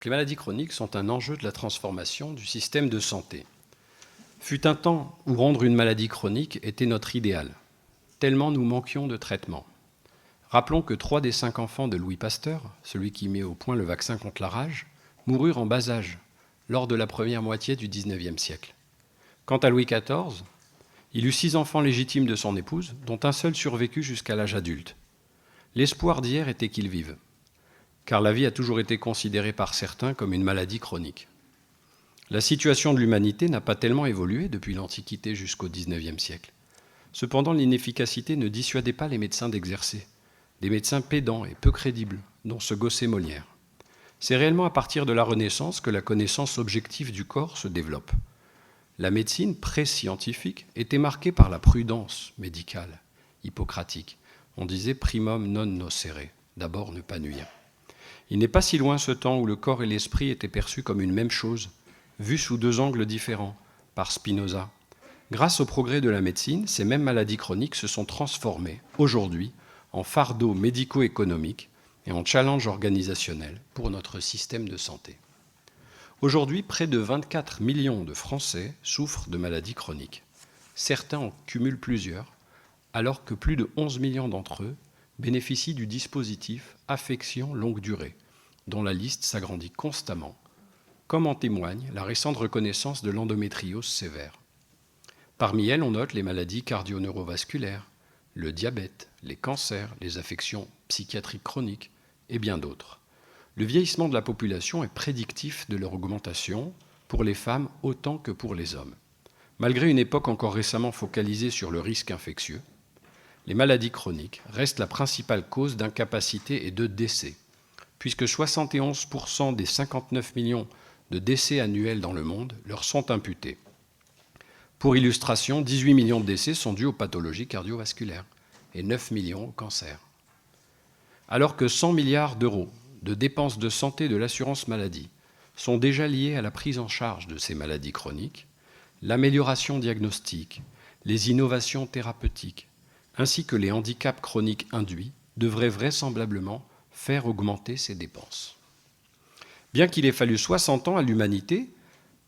Les maladies chroniques sont un enjeu de la transformation du système de santé. Fut un temps où rendre une maladie chronique était notre idéal, tellement nous manquions de traitements. Rappelons que 3 des 5 enfants de Louis Pasteur, celui qui met au point le vaccin contre la rage, moururent en bas âge, lors de la première moitié du XIXe siècle. Quant à Louis XIV, il eut 6 enfants légitimes de son épouse, dont un seul survécut jusqu'à l'âge adulte. L'espoir d'hier était qu'il vive, car la vie a toujours été considérée par certains comme une maladie chronique. La situation de l'humanité n'a pas tellement évolué depuis l'Antiquité jusqu'au XIXe siècle. Cependant, l'inefficacité ne dissuadait pas les médecins d'exercer, des médecins pédants et peu crédibles, dont se gaussait Molière. C'est réellement à partir de la Renaissance que la connaissance objective du corps se développe. La médecine pré-scientifique était marquée par la prudence médicale, hippocratique. On disait primum non nocere, d'abord ne pas nuire. Il n'est pas si loin ce temps où le corps et l'esprit étaient perçus comme une même chose, vus sous 2 angles différents, par Spinoza. Grâce au progrès de la médecine, ces mêmes maladies chroniques se sont transformées, aujourd'hui, en fardeaux médico-économiques et en challenge organisationnel pour notre système de santé. Aujourd'hui, près de 24 millions de Français souffrent de maladies chroniques. Certains en cumulent plusieurs, alors que plus de 11 millions d'entre eux bénéficient du dispositif affection longue durée, dont la liste s'agrandit constamment, comme en témoigne la récente reconnaissance de l'endométriose sévère. Parmi elles, on note les maladies cardio-neurovasculaires, le diabète, les cancers, les affections psychiatriques chroniques et bien d'autres. Le vieillissement de la population est prédictif de leur augmentation pour les femmes autant que pour les hommes. Malgré une époque encore récemment focalisée sur le risque infectieux, les maladies chroniques restent la principale cause d'incapacité et de décès, puisque 71% des 59 millions de décès annuels dans le monde leur sont imputés. Pour illustration, 18 millions de décès sont dus aux pathologies cardiovasculaires et 9 millions au cancer. Alors que 100 milliards d'euros de dépenses de santé de l'assurance maladie sont déjà liés à la prise en charge de ces maladies chroniques, l'amélioration diagnostique, les innovations thérapeutiques, ainsi que les handicaps chroniques induits devraient vraisemblablement faire augmenter ces dépenses. Bien qu'il ait fallu 60 ans à l'humanité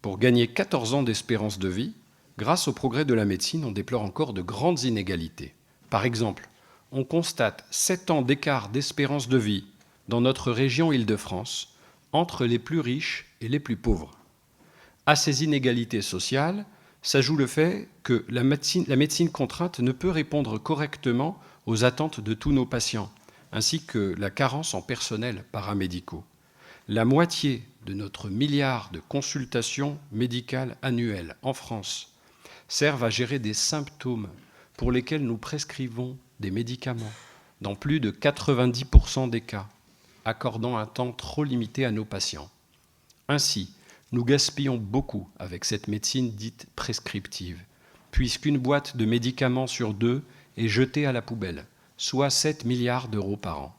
pour gagner 14 ans d'espérance de vie, grâce au progrès de la médecine, on déplore encore de grandes inégalités. Par exemple, on constate 7 ans d'écart d'espérance de vie dans notre région Île-de-France entre les plus riches et les plus pauvres. À ces inégalités sociales s'ajoute le fait que la médecine contrainte ne peut répondre correctement aux attentes de tous nos patients, ainsi que la carence en personnel paramédicaux. La moitié de notre milliard de consultations médicales annuelles en France servent à gérer des symptômes pour lesquels nous prescrivons des médicaments dans plus de 90% des cas, accordant un temps trop limité à nos patients. Ainsi, nous gaspillons beaucoup avec cette médecine dite prescriptive, puisqu'une boîte de médicaments sur 2 est jetée à la poubelle, soit 7 milliards d'euros par an.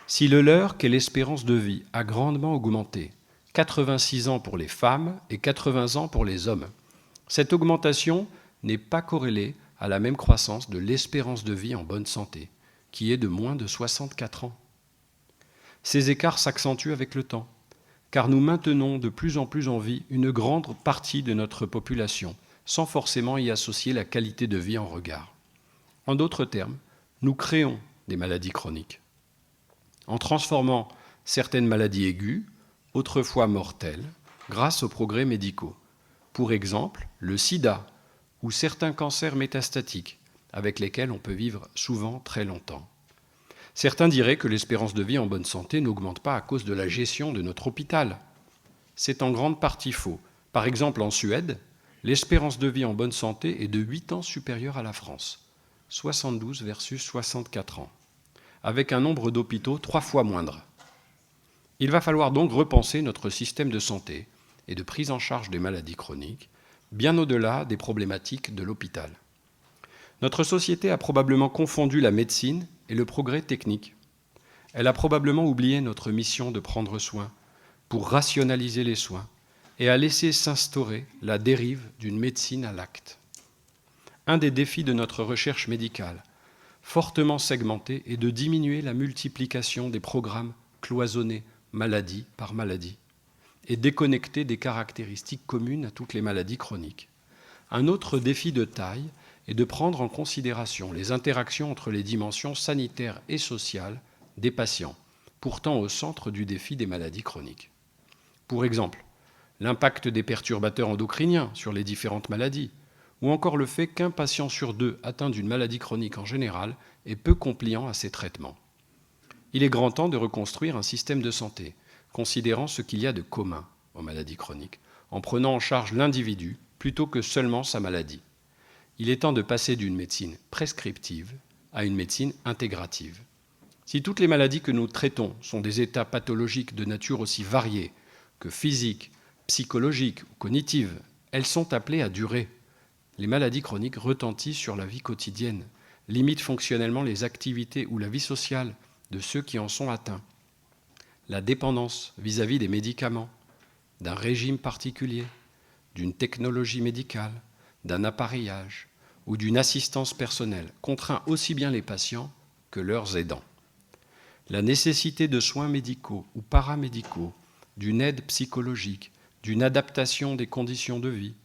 Si le leur qu'est l'espérance de vie a grandement augmenté, 86 ans pour les femmes et 80 ans pour les hommes, cette augmentation n'est pas corrélée à la même croissance de l'espérance de vie en bonne santé, qui est de moins de 64 ans. Ces écarts s'accentuent avec le temps, car nous maintenons de plus en plus en vie une grande partie de notre population, sans forcément y associer la qualité de vie en regard. En d'autres termes, nous créons des maladies chroniques, en transformant certaines maladies aiguës, autrefois mortelles, grâce aux progrès médicaux. Pour exemple, le sida ou certains cancers métastatiques, avec lesquels on peut vivre souvent très longtemps. Certains diraient que l'espérance de vie en bonne santé n'augmente pas à cause de la gestion de notre hôpital. C'est en grande partie faux. Par exemple, en Suède, l'espérance de vie en bonne santé est de 8 ans supérieure à la France, 72 versus 64 ans, avec un nombre d'hôpitaux 3 fois moindre. Il va falloir donc repenser notre système de santé et de prise en charge des maladies chroniques, bien au-delà des problématiques de l'hôpital. Notre société a probablement confondu la médecine et le progrès technique. Elle a probablement oublié notre mission de prendre soin pour rationaliser les soins et a laissé s'instaurer la dérive d'une médecine à l'acte. Un des défis de notre recherche médicale, fortement segmentée, est de diminuer la multiplication des programmes cloisonnés maladie par maladie, et déconnecté des caractéristiques communes à toutes les maladies chroniques. Un autre défi de taille est de prendre en considération les interactions entre les dimensions sanitaires et sociales des patients, pourtant au centre du défi des maladies chroniques. Pour exemple, l'impact des perturbateurs endocriniens sur les différentes maladies, ou encore le fait qu'un patient sur deux atteint d'une maladie chronique en général est peu compliant à ces traitements. Il est grand temps de reconstruire un système de santé, considérant ce qu'il y a de commun aux maladies chroniques, en prenant en charge l'individu plutôt que seulement sa maladie. Il est temps de passer d'une médecine prescriptive à une médecine intégrative. Si toutes les maladies que nous traitons sont des états pathologiques de nature aussi variée que physique, psychologique ou cognitive, elles sont appelées à durer. Les maladies chroniques retentissent sur la vie quotidienne, limitent fonctionnellement les activités ou la vie sociale de ceux qui en sont atteints. La dépendance vis-à-vis des médicaments, d'un régime particulier, d'une technologie médicale, d'un appareillage ou d'une assistance personnelle contraint aussi bien les patients que leurs aidants. La nécessité de soins médicaux ou paramédicaux, d'une aide psychologique, d'une adaptation des conditions de vie,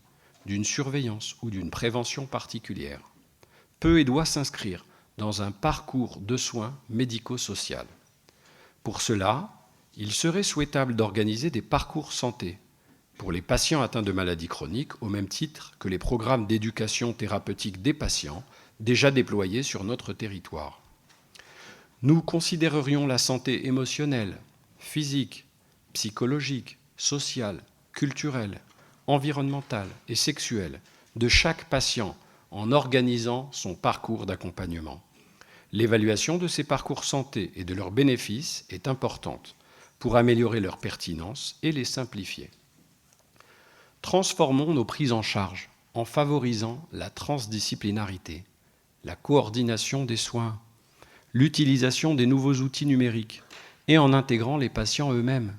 d'une surveillance ou d'une prévention particulière, peut et doit s'inscrire dans un parcours de soins médico-social. Pour cela, il serait souhaitable d'organiser des parcours santé pour les patients atteints de maladies chroniques au même titre que les programmes d'éducation thérapeutique des patients déjà déployés sur notre territoire. Nous considérerions la santé émotionnelle, physique, psychologique, sociale, culturelle, environnementale et sexuelle de chaque patient en organisant son parcours d'accompagnement. L'évaluation de ces parcours santé et de leurs bénéfices est importante pour améliorer leur pertinence et les simplifier. Transformons nos prises en charge en favorisant la transdisciplinarité, la coordination des soins, l'utilisation des nouveaux outils numériques et en intégrant les patients eux-mêmes.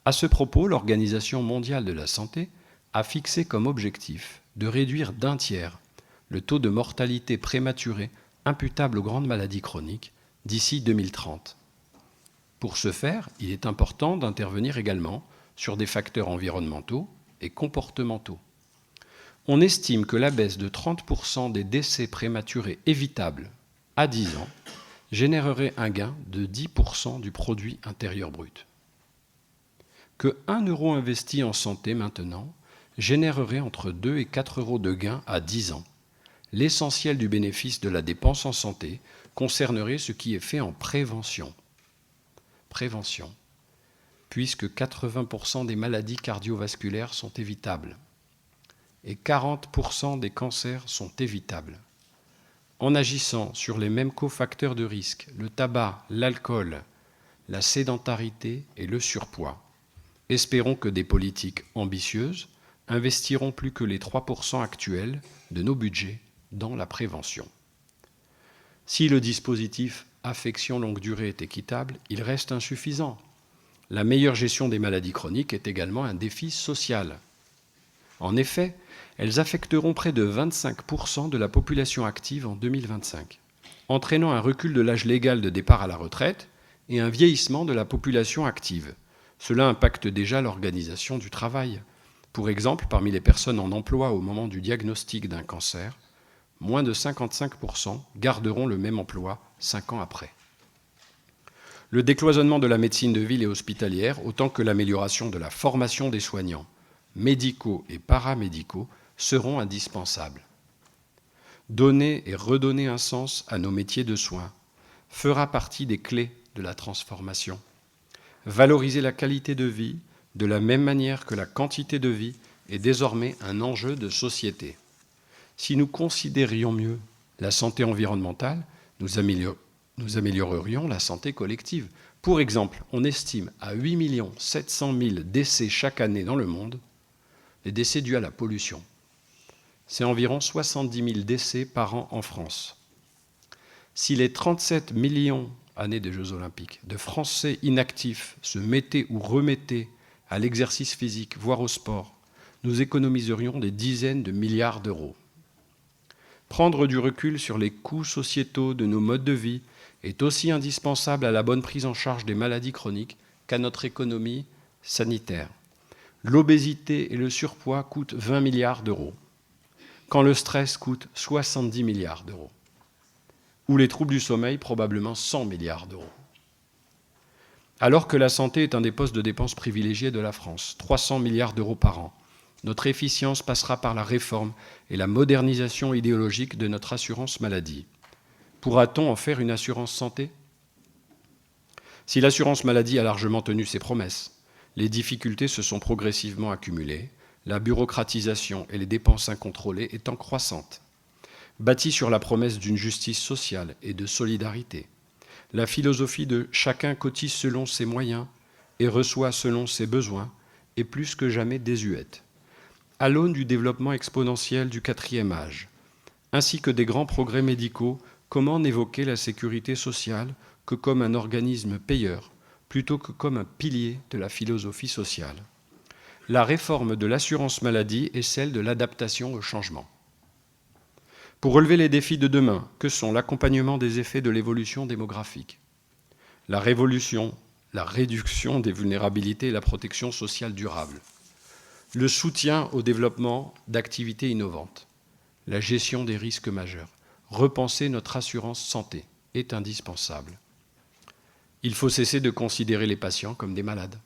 À ce propos, l'Organisation mondiale de la santé a fixé comme objectif de réduire d'un tiers le taux de mortalité prématurée imputable aux grandes maladies chroniques d'ici 2030. Pour ce faire, il est important d'intervenir également sur des facteurs environnementaux et comportementaux. On estime que la baisse de 30% des décès prématurés évitables à 10 ans générerait un gain de 10% du produit intérieur brut. Que 1 euro investi en santé maintenant générerait entre 2 et 4 euros de gain à 10 ans. L'essentiel du bénéfice de la dépense en santé concernerait ce qui est fait en prévention. Prévention, puisque 80% des maladies cardiovasculaires sont évitables et 40% des cancers sont évitables. En agissant sur les mêmes cofacteurs de risque, le tabac, l'alcool, la sédentarité et le surpoids, espérons que des politiques ambitieuses investiront plus que les 3% actuels de nos budgets dans la prévention. Si le dispositif affection longue durée est équitable, il reste insuffisant. La meilleure gestion des maladies chroniques est également un défi social. En effet, elles affecteront près de 25% de la population active en 2025, entraînant un recul de l'âge légal de départ à la retraite et un vieillissement de la population active. Cela impacte déjà l'organisation du travail. Pour exemple, parmi les personnes en emploi au moment du diagnostic d'un cancer, moins de 55% garderont le même emploi 5 ans après. Le décloisonnement de la médecine de ville et hospitalière, autant que l'amélioration de la formation des soignants, médicaux et paramédicaux, seront indispensables. Donner et redonner un sens à nos métiers de soins fera partie des clés de la transformation. Valoriser la qualité de vie, de la même manière que la quantité de vie, est désormais un enjeu de société. Si nous considérions mieux la santé environnementale, nous améliorerions la santé collective. Pour exemple, on estime à 8 700 000 décès chaque année dans le monde, les décès dus à la pollution. C'est environ 70 000 décès par an en France. Si les 37 millions années des Jeux Olympiques de Français inactifs se mettaient ou remettaient à l'exercice physique, voire au sport, nous économiserions des dizaines de milliards d'euros. Prendre du recul sur les coûts sociétaux de nos modes de vie est aussi indispensable à la bonne prise en charge des maladies chroniques qu'à notre économie sanitaire. L'obésité et le surpoids coûtent 20 milliards d'euros, quand le stress coûte 70 milliards d'euros, ou les troubles du sommeil probablement 100 milliards d'euros. Alors que la santé est un des postes de dépenses privilégiés de la France, 300 milliards d'euros par an, notre efficience passera par la réforme et la modernisation idéologique de notre assurance maladie. Pourra-t-on en faire une assurance santé ? Si l'assurance maladie a largement tenu ses promesses, les difficultés se sont progressivement accumulées, la bureaucratisation et les dépenses incontrôlées étant croissantes. Bâtie sur la promesse d'une justice sociale et de solidarité, la philosophie de « chacun cotise selon ses moyens et reçoit selon ses besoins » est plus que jamais désuète. À l'aune du développement exponentiel du quatrième âge, ainsi que des grands progrès médicaux, comment n'évoquer la sécurité sociale que comme un organisme payeur, plutôt que comme un pilier de la philosophie sociale ? La réforme de l'assurance maladie est celle de l'adaptation au changement. Pour relever les défis de demain, que sont l'accompagnement des effets de l'évolution démographique, la réduction des vulnérabilités et la protection sociale durable, le soutien au développement d'activités innovantes, la gestion des risques majeurs, repenser notre assurance santé est indispensable. Il faut cesser de considérer les patients comme des malades.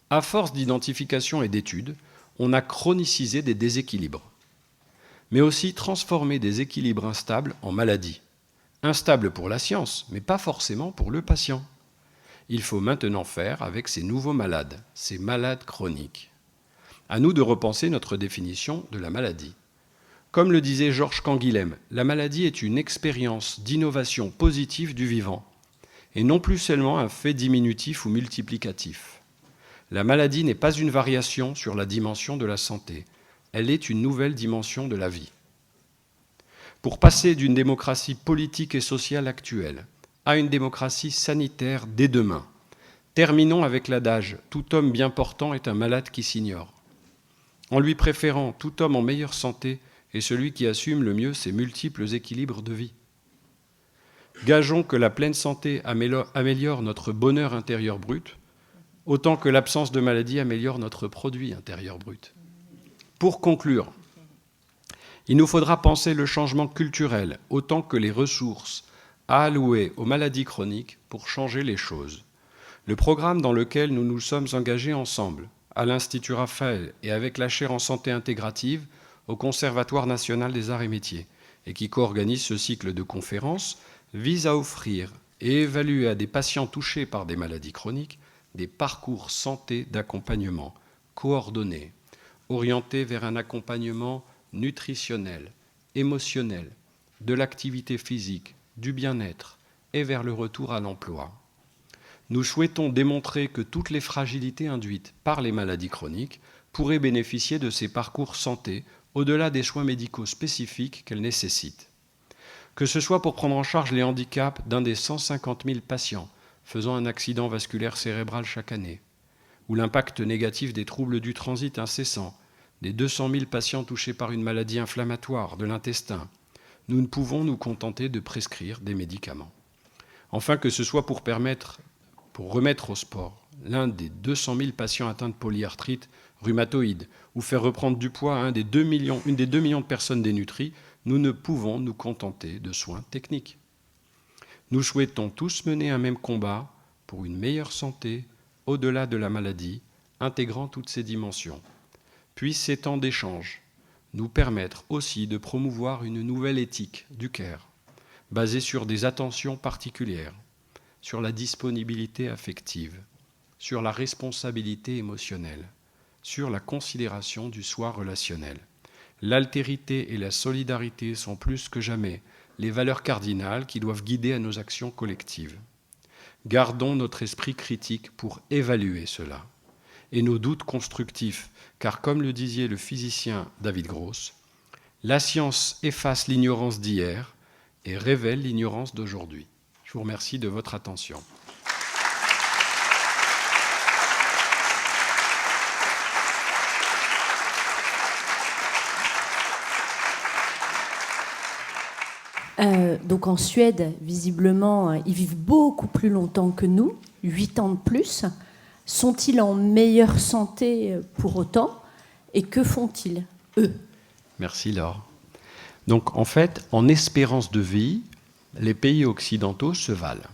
À force d'identification et d'études, on a chronicisé des déséquilibres, mais aussi transformé des équilibres instables en maladies. Instables pour la science, mais pas forcément pour le patient. Il faut maintenant faire avec ces nouveaux malades, ces malades chroniques. À nous de repenser notre définition de la maladie. Comme le disait Georges Canguilhem, la maladie est une expérience d'innovation positive du vivant, et non plus seulement un fait diminutif ou multiplicatif. La maladie n'est pas une variation sur la dimension de la santé, elle est une nouvelle dimension de la vie. Pour passer d'une démocratie politique et sociale actuelle à une démocratie sanitaire dès demain, terminons avec l'adage « Tout homme bien portant est un malade qui s'ignore ». En lui préférant tout homme en meilleure santé est celui qui assume le mieux ses multiples équilibres de vie. Gageons que la pleine santé améliore notre bonheur intérieur brut, autant que l'absence de maladie améliore notre produit intérieur brut. Pour conclure, il nous faudra penser le changement culturel autant que les ressources à allouer aux maladies chroniques pour changer les choses. Le programme dans lequel nous nous sommes engagés ensemble, à l'Institut Raphaël et avec la chaire en santé intégrative au Conservatoire national des arts et métiers, et qui co-organise ce cycle de conférences, vise à offrir et évaluer à des patients touchés par des maladies chroniques des parcours santé d'accompagnement coordonnés, orientés vers un accompagnement nutritionnel, émotionnel, de l'activité physique, du bien-être et vers le retour à l'emploi. Nous souhaitons démontrer que toutes les fragilités induites par les maladies chroniques pourraient bénéficier de ces parcours santé au-delà des soins médicaux spécifiques qu'elles nécessitent. Que ce soit pour prendre en charge les handicaps d'un des 150 000 patients faisant un accident vasculaire cérébral chaque année, ou l'impact négatif des troubles du transit incessants, des 200 000 patients touchés par une maladie inflammatoire de l'intestin, nous ne pouvons nous contenter de prescrire des médicaments. Enfin, que ce soit pour remettre au sport l'un des 200 000 patients atteints de polyarthrite rhumatoïde ou faire reprendre du poids à une des 2 millions de personnes dénutries, nous ne pouvons nous contenter de soins techniques. Nous souhaitons tous mener un même combat pour une meilleure santé au-delà de la maladie, intégrant toutes ces dimensions. Puissent ces temps d'échange nous permettre aussi de promouvoir une nouvelle éthique du care, basée sur des attentions particulières, sur la disponibilité affective, sur la responsabilité émotionnelle, sur la considération du soi relationnel. L'altérité et la solidarité sont plus que jamais les valeurs cardinales qui doivent guider à nos actions collectives. Gardons notre esprit critique pour évaluer cela et nos doutes constructifs, car comme le disait le physicien David Gross, la science efface l'ignorance d'hier et révèle l'ignorance d'aujourd'hui. Je vous remercie de votre attention. Donc en Suède, visiblement, ils vivent beaucoup plus longtemps que nous. 8 ans de plus, sont-ils en meilleure santé pour autant? Et que font-ils, eux? Merci Laure. Donc en fait, en espérance de vie, les pays occidentaux se valent.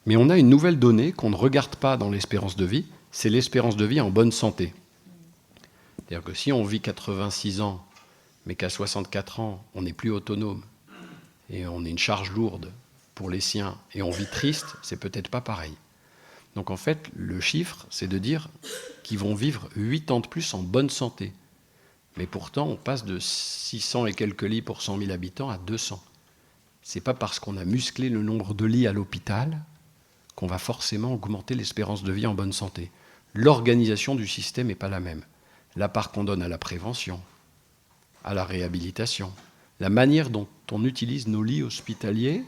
Mais on a une nouvelle donnée qu'on ne regarde pas dans l'espérance de vie, c'est l'espérance de vie en bonne santé. C'est-à-dire que si on vit 86 ans, mais qu'à 64 ans, on n'est plus autonome, et on est une charge lourde pour les siens, et on vit triste, c'est peut-être pas pareil. Donc en fait, le chiffre, c'est de dire qu'ils vont vivre 8 ans de plus en bonne santé. Mais pourtant, on passe de 600 et quelques lits pour 100 000 habitants à 200. C'est pas parce qu'on a musclé le nombre de lits à l'hôpital qu'on va forcément augmenter l'espérance de vie en bonne santé. L'organisation du système n'est pas la même. La part qu'on donne à la prévention, à la réhabilitation, la manière dont on utilise nos lits hospitaliers,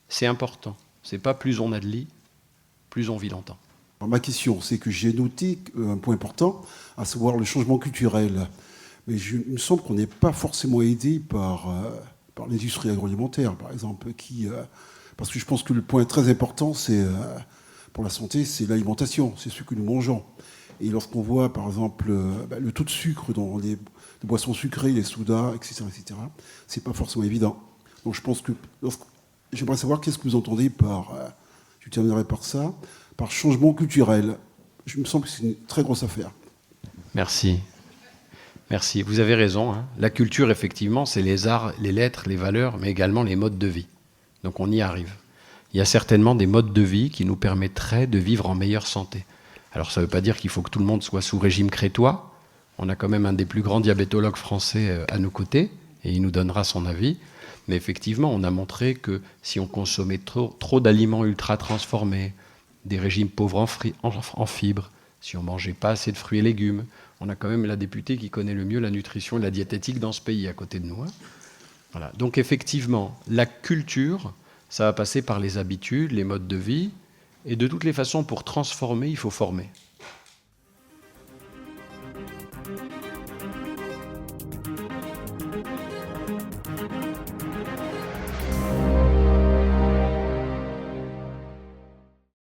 c'est important. C'est pas plus on a de lits, plus on vit longtemps. Alors, ma question, c'est que j'ai noté un point important, à savoir le changement culturel. Mais il me semble qu'on n'est pas forcément aidé par l'industrie agroalimentaire, par exemple, parce que je pense que le point très important, pour la santé, c'est l'alimentation, c'est ce que nous mangeons. Et lorsqu'on voit, par exemple, le taux de sucre dans les boissons sucrées, les sodas, etc., c'est pas forcément évident. Donc je pense que j'aimerais savoir qu'est-ce que vous entendez je terminerai par ça, par changement culturel. Je me semble que c'est une très grosse affaire. Merci. Merci. Vous avez raison. Hein. La culture, effectivement, c'est les arts, les lettres, les valeurs, mais également les modes de vie. Donc on y arrive. Il y a certainement des modes de vie qui nous permettraient de vivre en meilleure santé. Alors ça ne veut pas dire qu'il faut que tout le monde soit sous régime crétois. On a quand même un des plus grands diabétologues français à nos côtés, et il nous donnera son avis. Mais effectivement, on a montré que si on consommait trop d'aliments ultra transformés, des régimes pauvres en fibres, si on ne mangeait pas assez de fruits et légumes, on a quand même la députée qui connaît le mieux la nutrition et la diététique dans ce pays à côté de nous. Hein. Voilà. Donc effectivement, la culture, ça va passer par les habitudes, les modes de vie, et de toutes les façons, pour transformer, il faut former.